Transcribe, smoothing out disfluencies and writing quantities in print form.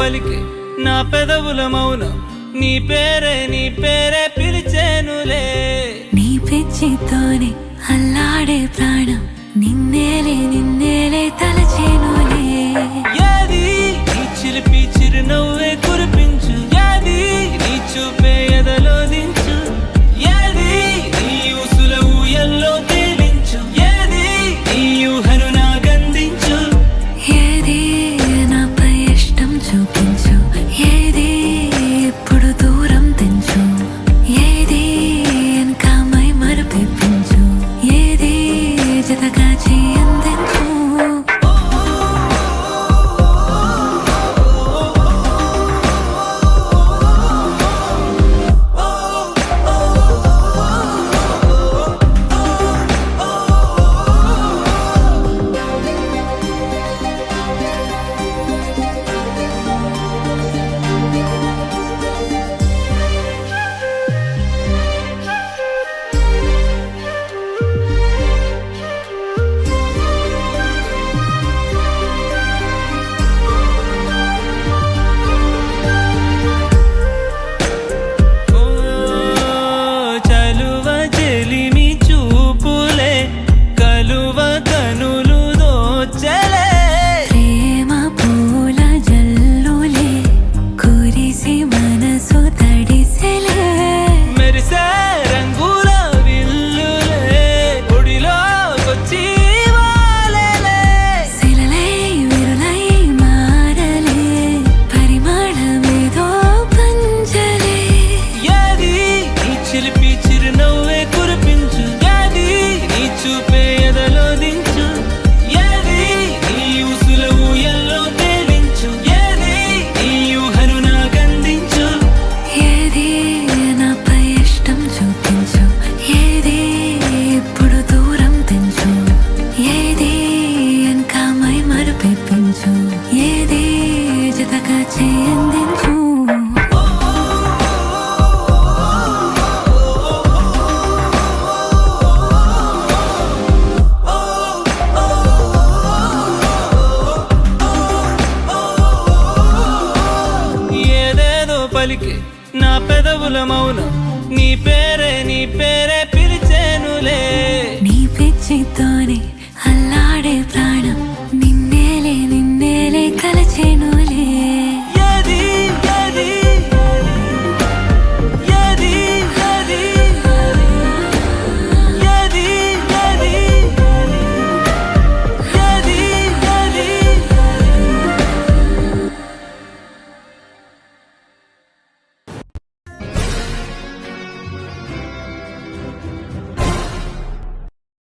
పలికే నా పెదవుల మౌనం నీ పేరే పిలిచేనులే. నీ పిచ్చితోనే అల్లాడే ప్రాణం నిన్నేలే తలచేనులే. ఏది నీ చిలిపి చిరునవ్వే కురిపించు, ఏది నీ చూపే ఎదలో దించు, ఏది నీ ఊసుల ఊయల్లో తేలించు, ఏది నీ ఊహను నాకందించు. ఏది నాపై ఇష్టం చూపించు, ఏది ఇప్పుడు దూరం తెంచు, ఏది ఇంకా మై మరపించు, ఏది జతగా చేయందించు. ఏది జతగా చేయందించు. ఏదేదో పలికే నా పెదవుల మౌనం నీ పేరే